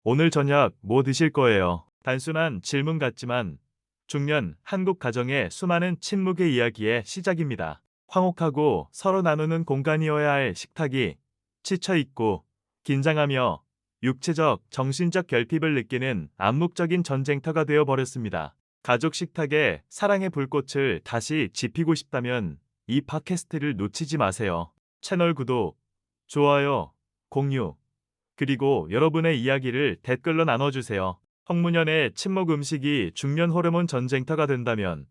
오늘 저녁 뭐 드실 거예요? 단순한 질문 같지만 중년 한국 가정의 수많은 침묵의 이야기의 시작입니다. 화목하고 서로 나누는 공간이어야 할 식탁이 지쳐있고 긴장하며 육체적, 정신적 결핍을 느끼는 암묵적인 전쟁터가 되어버렸습니다. 가족 식탁에 사랑의 불꽃을 다시 지피고 싶다면 이 팟캐스트를 놓치지 마세요. 채널 구독, 좋아요, 공유, 그리고 여러분의 이야기를 댓글로 나눠주세요. 청문연의 친목 음식이 중년 호르몬 전쟁터가 된다면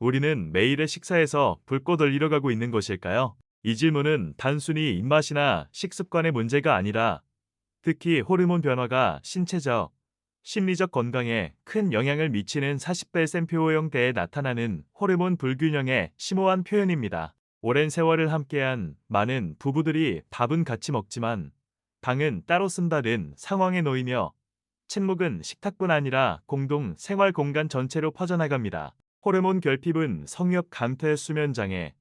우리는 매일의 식사에서 불꽃을 잃어가고 있는 것일까요? 이 질문은 단순히 입맛이나 식습관의 문제가 아니라 특히 호르몬 변화가 신체적, 심리적 건강에 큰 영향을 미치는 40대 샘표형 때에 나타나는 호르몬 불균형의 심오한 표현입니다. 오랜 세월을 함께한 많은 부부들이 밥은 같이 먹지만 방은 따로 쓴다는 상황에 놓이며 침묵은 식탁뿐 아니라 공동 생활 공간 전체로 퍼져나갑니다. 호르몬 결핍은 성욕 감퇴, 수면 장애,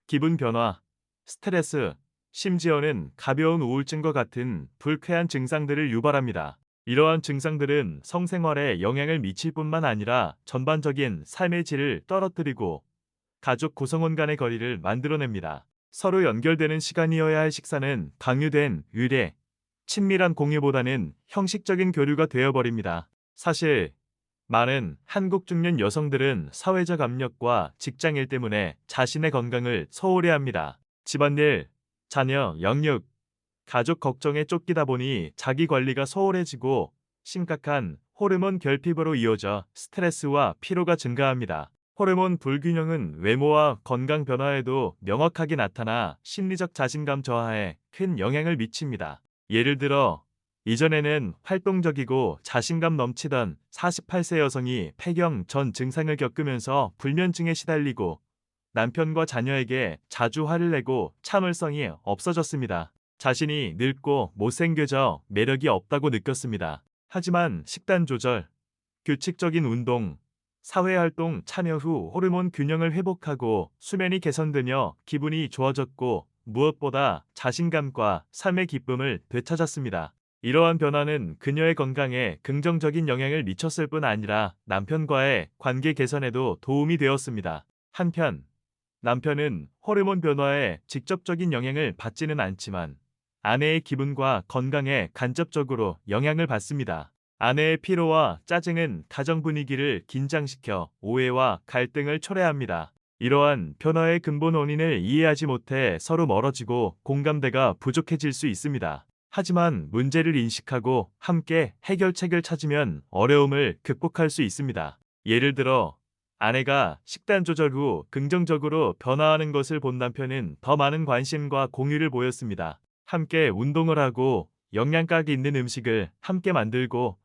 기분 변화, 스트레스, 심지어는 가벼운 우울증과 같은 불쾌한 증상들을 유발합니다. 이러한 증상들은 성생활에 영향을 미칠 뿐만 아니라 전반적인 삶의 질을 떨어뜨리고 가족 구성원 간의 거리를 만들어냅니다. 서로 연결되는 시간이어야 할 식사는 강요된 의례, 친밀한 공유보다는 형식적인 교류가 되어버립니다. 사실 많은 한국 중년 여성들은 사회적 압력과 직장일 때문에 자신의 건강을 소홀히 합니다. 집안일, 자녀, 양육, 가족 걱정에 쫓기다 보니 자기 관리가 소홀해지고 심각한 호르몬 결핍으로 이어져 스트레스와 피로가 증가합니다. 호르몬 불균형은 외모와 건강 변화에도 명확하게 나타나 심리적 자신감 저하에 큰 영향을 미칩니다. 예를 들어 이전에는 활동적이고 자신감 넘치던 48세 여성이 폐경 전 증상을 겪으면서 불면증에 시달리고 남편과 자녀에게 자주 화를 내고 참을성이 없어졌습니다. 자신이 늙고 못생겨져 매력이 없다고 느꼈습니다. 하지만 식단 조절, 규칙적인 운동, 사회활동 참여 후 호르몬 균형을 회복하고 수면이 개선되며 기분이 좋아졌고 무엇보다 자신감과 삶의 기쁨을 되찾았습니다. 이러한 변화는 그녀의 건강에 긍정적인 영향을 미쳤을 뿐 아니라 남편과의 관계 개선에도 도움이 되었습니다. 한편 남편은 호르몬 변화에 직접적인 영향을 받지는 않지만 아내의 기분과 건강에 간접적으로 영향을 받습니다. 아내의 피로와 짜증은 가정 분위기를 긴장시켜 오해와 갈등을 초래합니다. 이러한 변화의 근본 원인을 이해하지 못해 서로 멀어지고 공감대가 부족해질 수 있습니다. 하지만 문제를 인식하고 함께 해결책을 찾으면 어려움을 극복할 수 있습니다. 예를 들어 아내가 식단 조절 후 긍정적으로 변화하는 것을 본 남편은 더 많은 관심과 공유를 보였습니다. 함께 운동을 하고 영양가가 있는 음식을 함께 만들고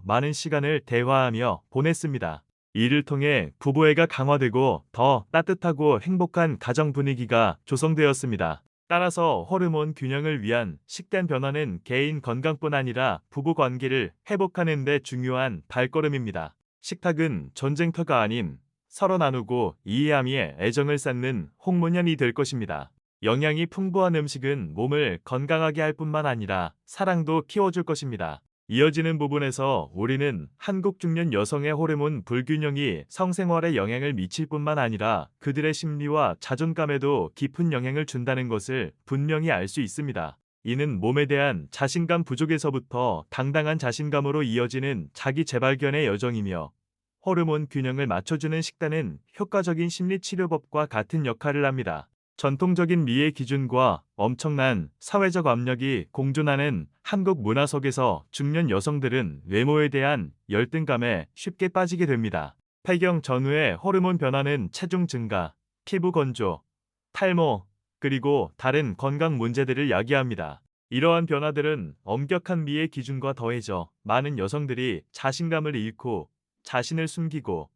많은 시간을 대화하며 보냈습니다. 이를 통해 부부애가 강화되고 더 따뜻하고 행복한 가정 분위기가 조성되었습니다. 따라서 호르몬 균형을 위한 식단 변화는 개인 건강뿐 아니라 부부 관계를 회복하는 데 중요한 발걸음입니다. 식탁은 전쟁터가 아닌 서로 나누고 이해하며 애정을 쌓는 홍문연이 될 것입니다. 영양이 풍부한 음식은 몸을 건강하게 할 뿐만 아니라 사랑도 키워줄 것입니다. 이어지는 부분에서 우리는 한국 중년 여성의 호르몬 불균형이 성생활에 영향을 미칠 뿐만 아니라 그들의 심리와 자존감에도 깊은 영향을 준다는 것을 분명히 알 수 있습니다. 이는 몸에 대한 자신감 부족에서부터 당당한 자신감으로 이어지는 자기 재발견의 여정이며 호르몬 균형을 맞춰주는 식단은 효과적인 심리치료법과 같은 역할을 합니다. 전통적인 미의 기준과 엄청난 사회적 압력이 공존하는 한국 문화 속에서 중년 여성들은 외모에 대한 열등감에 쉽게 빠지게 됩니다. 폐경 전후의 호르몬 변화는 체중 증가, 피부 건조, 탈모, 그리고 다른 건강 문제들을 야기합니다. 이러한 변화들은 엄격한 미의 기준과 더해져 많은 여성들이 자신감을 잃고 자신을 숨기고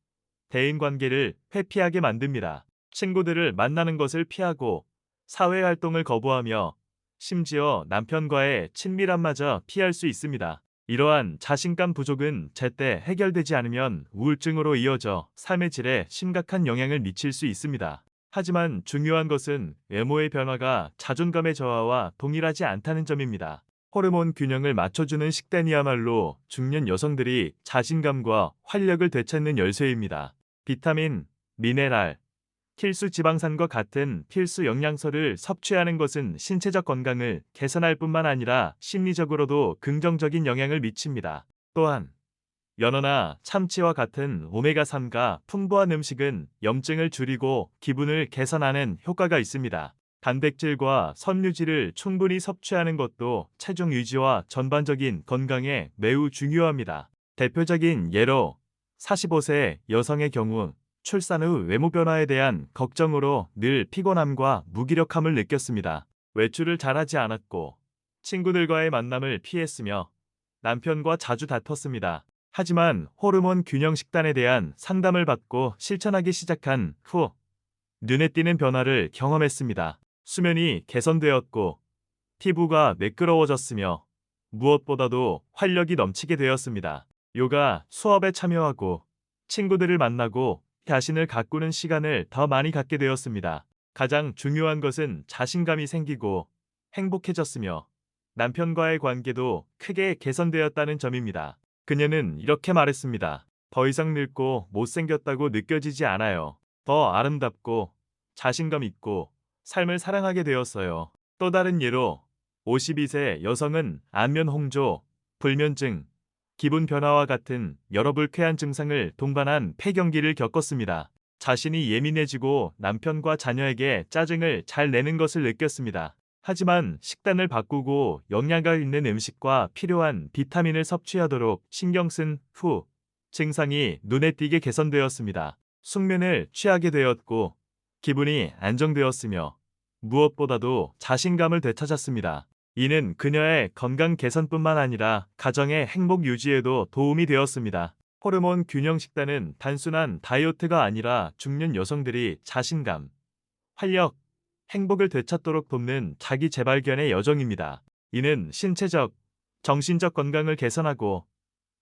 대인관계를 회피하게 만듭니다. 친구들을 만나는 것을 피하고 사회활동을 거부하며 심지어 남편과의 친밀함마저 피할 수 있습니다. 이러한 자신감 부족은 제때 해결되지 않으면 우울증으로 이어져 삶의 질에 심각한 영향을 미칠 수 있습니다. 하지만 중요한 것은 외모의 변화가 자존감의 저하와 동일하지 않다는 점입니다. 호르몬 균형을 맞춰주는 식단이야말로 중년 여성들이 자신감과 활력을 되찾는 열쇠입니다. 비타민, 미네랄, 필수 지방산과 같은 필수 영양소를 섭취하는 것은 신체적 건강을 개선할 뿐만 아니라 심리적으로도 긍정적인 영향을 미칩니다. 또한 연어나 참치와 같은 오메가3가 풍부한 음식은 염증을 줄이고 기분을 개선하는 효과가 있습니다. 단백질과 섬유질을 충분히 섭취하는 것도 체중 유지와 전반적인 건강에 매우 중요합니다. 대표적인 예로 45세 여성의 경우 출산 후 외모 변화에 대한 걱정으로 늘 피곤함과 무기력함을 느꼈습니다. 외출을 잘하지 않았고 친구들과의 만남을 피했으며 남편과 자주 다퉜습니다. 하지만 호르몬 균형 식단에 대한 상담을 받고 실천하기 시작한 후 눈에 띄는 변화를 경험했습니다. 수면이 개선되었고 피부가 매끄러워졌으며 무엇보다도 활력이 넘치게 되었습니다. 요가 수업에 참여하고 친구들을 만나고 자신을 가꾸는 시간을 더 많이 갖게 되었습니다. 가장 중요한 것은 자신감이 생기고 행복해졌으며 남편과의 관계도 크게 개선되었다는 점입니다. 그녀는 이렇게 말했습니다. 더 이상 늙고 못생겼다고 느껴지지 않아요. 더 아름답고 자신감 있고 삶을 사랑하게 되었어요. 또 다른 예로 52세 여성은 안면 홍조, 불면증, 기분 변화와 같은 여러 불쾌한 증상을 동반한 폐경기를 겪었습니다. 자신이 예민해지고 남편과 자녀에게 짜증을 잘 내는 것을 느꼈습니다. 하지만 식단을 바꾸고 영양가 있는 음식과 필요한 비타민을 섭취하도록 신경 쓴 후 증상이 눈에 띄게 개선되었습니다. 숙면을 취하게 되었고 기분이 안정되었으며 무엇보다도 자신감을 되찾았습니다. 이는 그녀의 건강 개선뿐만 아니라 가정의 행복 유지에도 도움이 되었습니다. 호르몬 균형 식단은 단순한 다이어트가 아니라 중년 여성들이 자신감, 활력, 행복을 되찾도록 돕는 자기 재발견의 여정입니다. 이는 신체적, 정신적 건강을 개선하고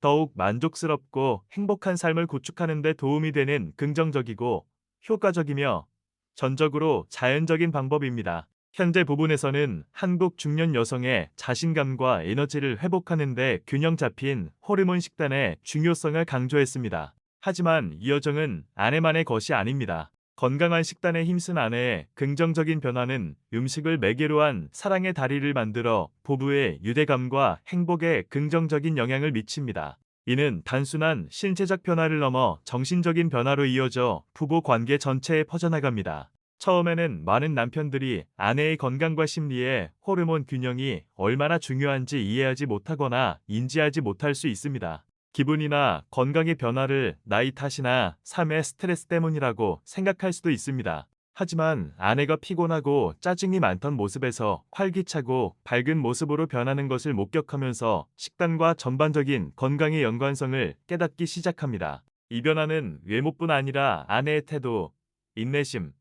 더욱 만족스럽고 행복한 삶을 구축하는 데 도움이 되는 긍정적이고 효과적이며 전적으로 자연적인 방법입니다. 현재 부분에서는 한국 중년 여성의 자신감과 에너지를 회복하는 데 균형 잡힌 호르몬 식단의 중요성을 강조했습니다. 하지만 이 여정은 아내만의 것이 아닙니다. 건강한 식단에 힘쓴 아내의 긍정적인 변화는 음식을 매개로 한 사랑의 다리를 만들어 부부의 유대감과 행복에 긍정적인 영향을 미칩니다. 이는 단순한 신체적 변화를 넘어 정신적인 변화로 이어져 부부 관계 전체에 퍼져나갑니다. 처음에는 많은 남편들이 아내의 건강과 심리에 호르몬 균형이 얼마나 중요한지 이해하지 못하거나 인지하지 못할 수 있습니다. 기분이나 건강의 변화를 나이 탓이나 삶의 스트레스 때문이라고 생각할 수도 있습니다. 하지만 아내가 피곤하고 짜증이 많던 모습에서 활기차고 밝은 모습으로 변하는 것을 목격하면서 식단과 전반적인 건강의 연관성을 깨닫기 시작합니다. 이 변화는 외모뿐 아니라 아내의 태도, 인내심,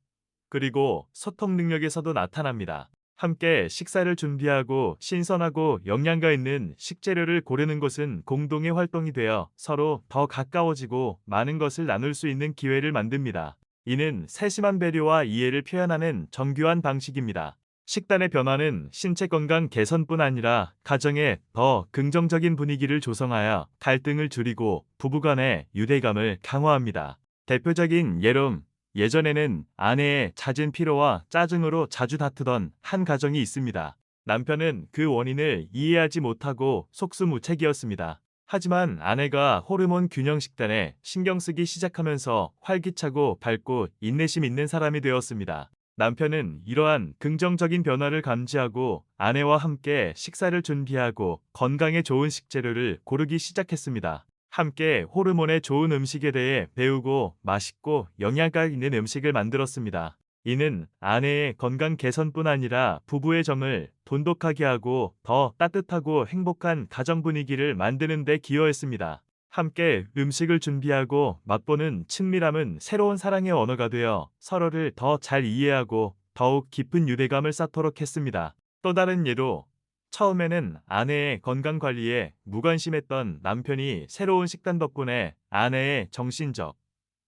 그리고 소통 능력에서도 나타납니다. 함께 식사를 준비하고 신선하고 영양가 있는 식재료를 고르는 것은 공동의 활동이 되어 서로 더 가까워지고 많은 것을 나눌 수 있는 기회를 만듭니다. 이는 세심한 배려와 이해를 표현하는 정교한 방식입니다. 식단의 변화는 신체 건강 개선뿐 아니라 가정에 더 긍정적인 분위기를 조성하여 갈등을 줄이고 부부간의 유대감을 강화합니다. 대표적인 예로 예전에는 아내의 잦은 피로와 짜증으로 자주 다투던 한 가정이 있습니다. 남편은 그 원인을 이해하지 못하고 속수무책이었습니다. 하지만 아내가 호르몬 균형 식단에 신경 쓰기 시작하면서 활기차고 밝고 인내심 있는 사람이 되었습니다. 남편은 이러한 긍정적인 변화를 감지하고 아내와 함께 식사를 준비하고 건강에 좋은 식재료를 고르기 시작했습니다. 함께 호르몬에 좋은 음식에 대해 배우고 맛있고 영양가 있는 음식을 만들었습니다. 이는 아내의 건강 개선뿐 아니라 부부의 정을 돈독하게 하고 더 따뜻하고 행복한 가정 분위기를 만드는 데 기여했습니다. 함께 음식을 준비하고 맛보는 친밀함은 새로운 사랑의 언어가 되어 서로를 더 잘 이해하고 더욱 깊은 유대감을 쌓도록 했습니다. 또 다른 예로 처음에는 아내의 건강 관리에 무관심했던 남편이 새로운 식단 덕분에 아내의 정신적,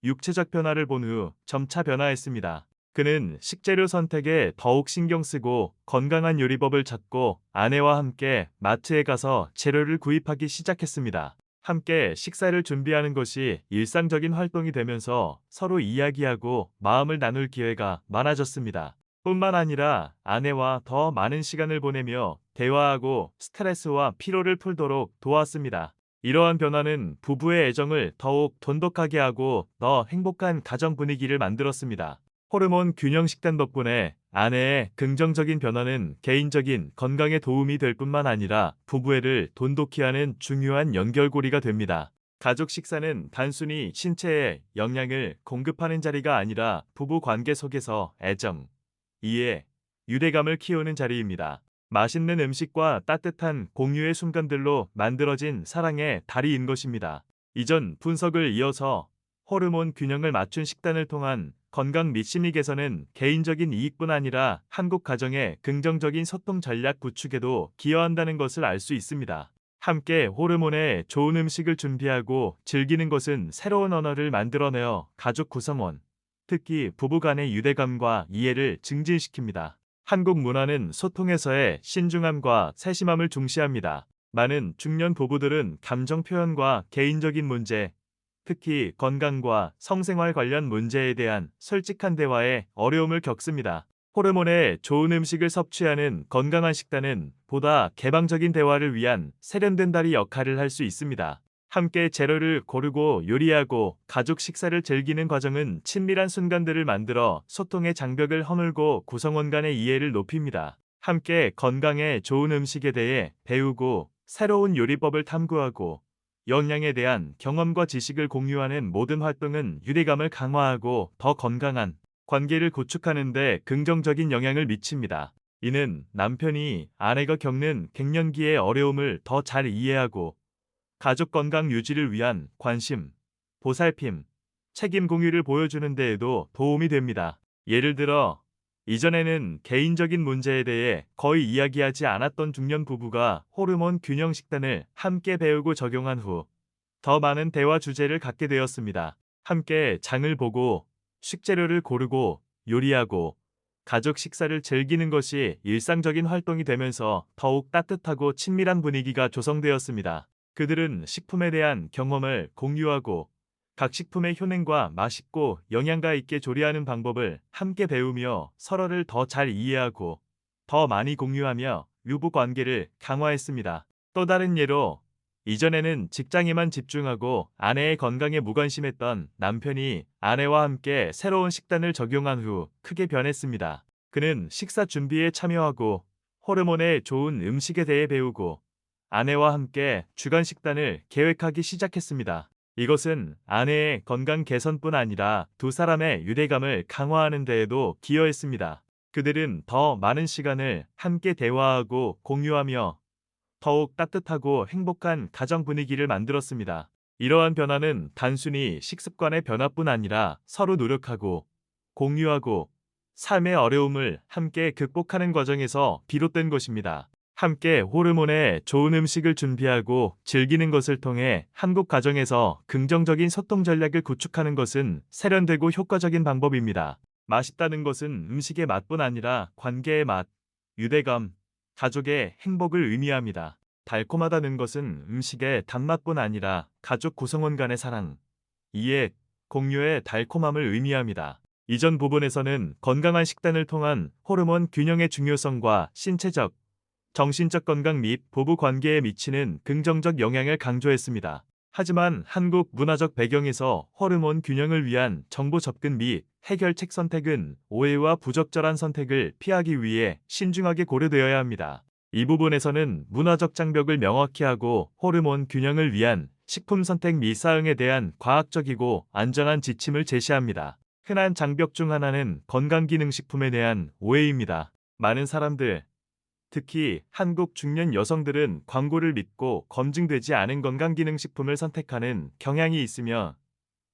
육체적 변화를 본 후 점차 변화했습니다. 그는 식재료 선택에 더욱 신경 쓰고 건강한 요리법을 찾고 아내와 함께 마트에 가서 재료를 구입하기 시작했습니다. 함께 식사를 준비하는 것이 일상적인 활동이 되면서 서로 이야기하고 마음을 나눌 기회가 많아졌습니다. 뿐만 아니라 아내와 더 많은 시간을 보내며 대화하고 스트레스와 피로를 풀도록 도왔습니다. 이러한 변화는 부부의 애정을 더욱 돈독하게 하고 더 행복한 가정 분위기를 만들었습니다. 호르몬 균형 식단 덕분에 아내의 긍정적인 변화는 개인적인 건강에 도움이 될 뿐만 아니라 부부애를 돈독히 하는 중요한 연결고리가 됩니다. 가족 식사는 단순히 신체에 영양을 공급하는 자리가 아니라 부부 관계 속에서 애정, 이해, 유대감을 키우는 자리입니다. 맛있는 음식과 따뜻한 공유의 순간들로 만들어진 사랑의 다리인 것입니다. 이전 분석을 이어서 호르몬 균형을 맞춘 식단을 통한 건강 및 심리 개선은 개인적인 이익뿐 아니라 한국 가정의 긍정적인 소통 전략 구축에도 기여한다는 것을 알 수 있습니다. 함께 호르몬에 좋은 음식을 준비하고 즐기는 것은 새로운 언어를 만들어내어 가족 구성원, 특히 부부 간의 유대감과 이해를 증진시킵니다. 한국 문화는 소통에서의 신중함과 세심함을 중시합니다. 많은 중년 부부들은 감정 표현과 개인적인 문제, 특히 건강과 성생활 관련 문제에 대한 솔직한 대화에 어려움을 겪습니다. 호르몬에 좋은 음식을 섭취하는 건강한 식단은 보다 개방적인 대화를 위한 세련된 다리 역할을 할 수 있습니다. 함께 재료를 고르고 요리하고 가족 식사를 즐기는 과정은 친밀한 순간들을 만들어 소통의 장벽을 허물고 구성원 간의 이해를 높입니다. 함께 건강에 좋은 음식에 대해 배우고 새로운 요리법을 탐구하고 영양에 대한 경험과 지식을 공유하는 모든 활동은 유대감을 강화하고 더 건강한 관계를 구축하는 데 긍정적인 영향을 미칩니다. 이는 남편이 아내가 겪는 갱년기의 어려움을 더 잘 이해하고 가족 건강 유지를 위한 관심, 보살핌, 책임 공유를 보여주는 데에도 도움이 됩니다. 예를 들어, 이전에는 개인적인 문제에 대해 거의 이야기하지 않았던 중년 부부가 호르몬 균형 식단을 함께 배우고 적용한 후 더 많은 대화 주제를 갖게 되었습니다. 함께 장을 보고 식재료를 고르고 요리하고 가족 식사를 즐기는 것이 일상적인 활동이 되면서 더욱 따뜻하고 친밀한 분위기가 조성되었습니다. 그들은 식품에 대한 경험을 공유하고 각 식품의 효능과 맛있고 영양가 있게 조리하는 방법을 함께 배우며 서로를 더 잘 이해하고 더 많이 공유하며 유부 관계를 강화했습니다. 또 다른 예로 이전에는 직장에만 집중하고 아내의 건강에 무관심했던 남편이 아내와 함께 새로운 식단을 적용한 후 크게 변했습니다. 그는 식사 준비에 참여하고 호르몬에 좋은 음식에 대해 배우고 아내와 함께 주간 식단을 계획하기 시작했습니다. 이것은 아내의 건강 개선뿐 아니라 두 사람의 유대감을 강화하는 데에도 기여했습니다. 그들은 더 많은 시간을 함께 대화하고 공유하며 더욱 따뜻하고 행복한 가정 분위기를 만들었습니다. 이러한 변화는 단순히 식습관의 변화뿐 아니라 서로 노력하고 공유하고 삶의 어려움을 함께 극복하는 과정에서 비롯된 것입니다. 함께 호르몬에 좋은 음식을 준비하고 즐기는 것을 통해 한국 가정에서 긍정적인 소통 전략을 구축하는 것은 세련되고 효과적인 방법입니다. 맛있다는 것은 음식의 맛뿐 아니라 관계의 맛, 유대감, 가족의 행복을 의미합니다. 달콤하다는 것은 음식의 단맛뿐 아니라 가족 구성원 간의 사랑, 이해, 공유의 달콤함을 의미합니다. 이전 부분에서는 건강한 식단을 통한 호르몬 균형의 중요성과 신체적, 정신적 건강 및 부부 관계에 미치는 긍정적 영향을 강조했습니다. 하지만 한국 문화적 배경에서 호르몬 균형을 위한 정보 접근 및 해결책 선택은 오해와 부적절한 선택을 피하기 위해 신중하게 고려되어야 합니다. 이 부분에서는 문화적 장벽을 명확히 하고 호르몬 균형을 위한 식품 선택 및 사용에 대한 과학적이고 안전한 지침을 제시합니다. 흔한 장벽 중 하나는 건강기능식품에 대한 오해입니다. 많은 사람들, 특히 한국 중년 여성들은 광고를 믿고 검증되지 않은 건강기능식품을 선택하는 경향이 있으며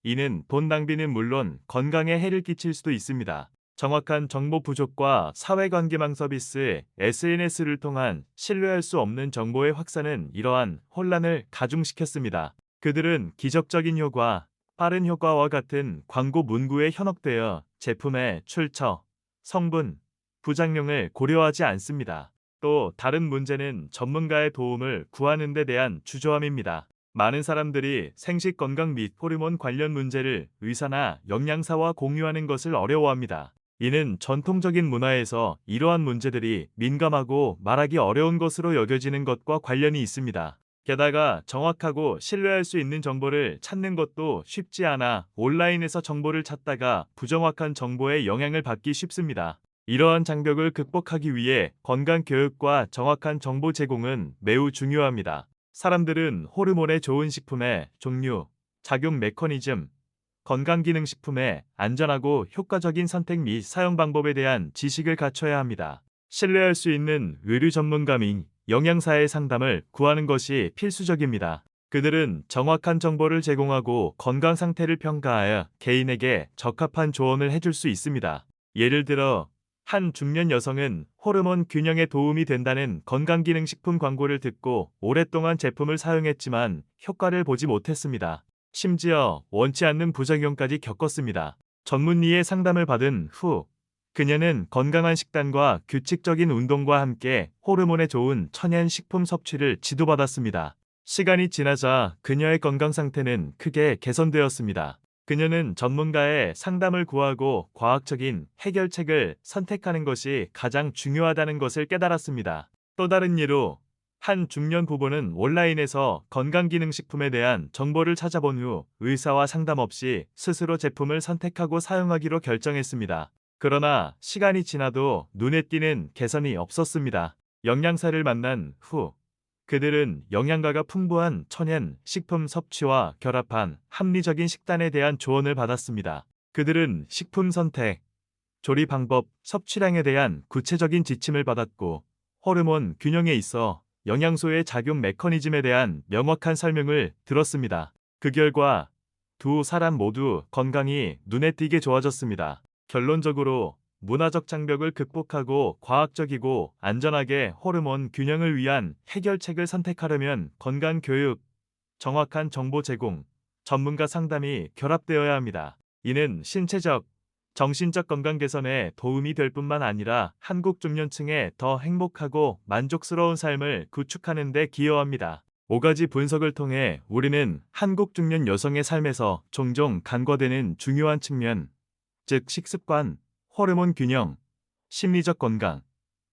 이는 돈 낭비는 물론 건강에 해를 끼칠 수도 있습니다. 정확한 정보 부족과 사회관계망 서비스, SNS를 통한 신뢰할 수 없는 정보의 확산은 이러한 혼란을 가중시켰습니다. 그들은 기적적인 효과, 빠른 효과와 같은 광고 문구에 현혹되어 제품의 출처, 성분, 부작용을 고려하지 않습니다. 또 다른 문제는 전문가의 도움을 구하는 데 대한 주저함입니다. 많은 사람들이 생식 건강 및 호르몬 관련 문제를 의사나 영양사와 공유하는 것을 어려워합니다. 이는 전통적인 문화에서 이러한 문제들이 민감하고 말하기 어려운 것으로 여겨지는 것과 관련이 있습니다. 게다가 정확하고 신뢰할 수 있는 정보를 찾는 것도 쉽지 않아 온라인에서 정보를 찾다가 부정확한 정보에 영향을 받기 쉽습니다. 이러한 장벽을 극복하기 위해 건강 교육과 정확한 정보 제공은 매우 중요합니다. 사람들은 호르몬에 좋은 식품의 종류, 작용 메커니즘, 건강기능식품의 안전하고 효과적인 선택 및 사용 방법에 대한 지식을 갖춰야 합니다. 신뢰할 수 있는 의류 전문가 및 영양사의 상담을 구하는 것이 필수적입니다. 그들은 정확한 정보를 제공하고 건강 상태를 평가하여 개인에게 적합한 조언을 해줄 수 있습니다. 예를 들어 한 중년 여성은 호르몬 균형에 도움이 된다는 건강기능식품 광고를 듣고 오랫동안 제품을 사용했지만 효과를 보지 못했습니다. 심지어 원치 않는 부작용까지 겪었습니다. 전문의의 상담을 받은 후 그녀는 건강한 식단과 규칙적인 운동과 함께 호르몬에 좋은 천연 식품 섭취를 지도받았습니다. 시간이 지나자 그녀의 건강 상태는 크게 개선되었습니다. 그녀는 전문가의 상담을 구하고 과학적인 해결책을 선택하는 것이 가장 중요하다는 것을 깨달았습니다. 또 다른 예로 한 중년 부부는 온라인에서 건강기능식품에 대한 정보를 찾아본 후 의사와 상담 없이 스스로 제품을 선택하고 사용하기로 결정했습니다. 그러나 시간이 지나도 눈에 띄는 개선이 없었습니다. 영양사를 만난 후 그들은 영양가가 풍부한 천연 식품 섭취와 결합한 합리적인 식단에 대한 조언을 받았습니다. 그들은 식품 선택, 조리 방법, 섭취량에 대한 구체적인 지침을 받았고 호르몬 균형에 있어 영양소의 작용 메커니즘에 대한 명확한 설명을 들었습니다. 그 결과 두 사람 모두 건강이 눈에 띄게 좋아졌습니다. 결론적으로 문화적 장벽을 극복하고 과학적이고 안전하게 호르몬 균형을 위한 해결책을 선택하려면 건강 교육, 정확한 정보 제공, 전문가 상담이 결합되어야 합니다. 이는 신체적, 정신적 건강 개선에 도움이 될 뿐만 아니라 한국 중년층의 더 행복하고 만족스러운 삶을 구축하는 데 기여합니다. 5가지 분석을 통해 우리는 한국 중년 여성의 삶에서 종종 간과되는 중요한 측면, 즉 식습관, 호르몬 균형, 심리적 건강,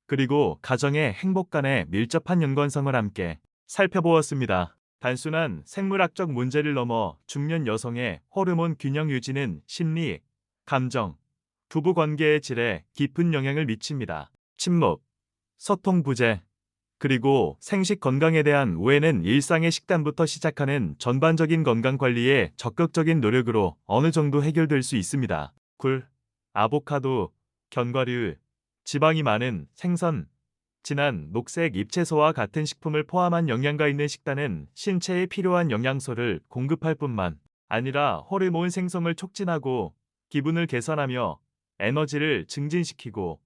그리고 가정의 행복 간의 밀접한 연관성을 함께 살펴보았습니다. 단순한 생물학적 문제를 넘어 중년 여성의 호르몬 균형 유지는 심리, 감정, 부부 관계의 질에 깊은 영향을 미칩니다. 침묵, 소통 부재, 그리고 생식 건강에 대한 오해는 일상의 식단부터 시작하는 전반적인 건강 관리에 적극적인 노력으로 어느 정도 해결될 수 있습니다. 굴, 아보카도, 견과류, 지방이 많은 생선, 진한 녹색 잎채소와 같은 식품을 포함한 영양가 있는 식단은 신체에 필요한 영양소를 공급할 뿐만 아니라 호르몬 생성을 촉진하고 기분을 개선하며 에너지를 증진시키고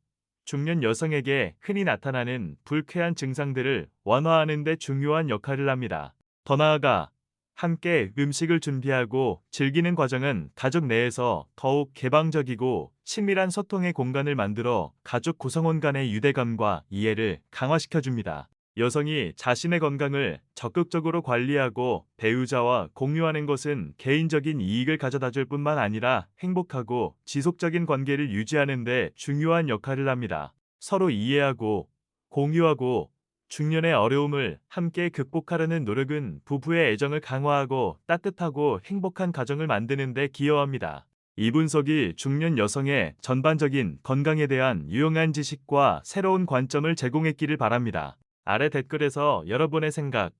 중년 여성에게 흔히 나타나는 불쾌한 증상들을 완화하는 데 중요한 역할을 합니다. 더 나아가 함께 음식을 준비하고 즐기는 과정은 가족 내에서 더욱 개방적이고 친밀한 소통의 공간을 만들어 가족 구성원 간의 유대감과 이해를 강화시켜줍니다. 여성이 자신의 건강을 적극적으로 관리하고 배우자와 공유하는 것은 개인적인 이익을 가져다 줄 뿐만 아니라 행복하고 지속적인 관계를 유지하는 데 중요한 역할을 합니다. 서로 이해하고 공유하고 중년의 어려움을 함께 극복하려는 노력은 부부의 애정을 강화하고 따뜻하고 행복한 가정을 만드는 데 기여합니다. 이 분석이 중년 여성의 전반적인 건강에 대한 유용한 지식과 새로운 관점을 제공했기를 바랍니다. 아래 댓글에서 여러분의 생각,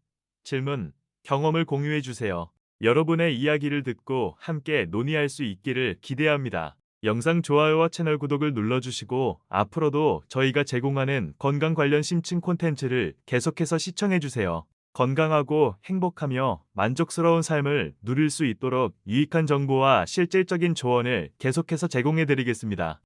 질문, 경험을 공유해 주세요. 여러분의 이야기를 듣고 함께 논의할 수 있기를 기대합니다. 영상 좋아요와 채널 구독을 눌러주시고 앞으로도 저희가 제공하는 건강 관련 심층 콘텐츠를 계속해서 시청해주세요. 건강하고 행복하며 만족스러운 삶을 누릴 수 있도록 유익한 정보와 실질적인 조언을 계속해서 제공해드리겠습니다.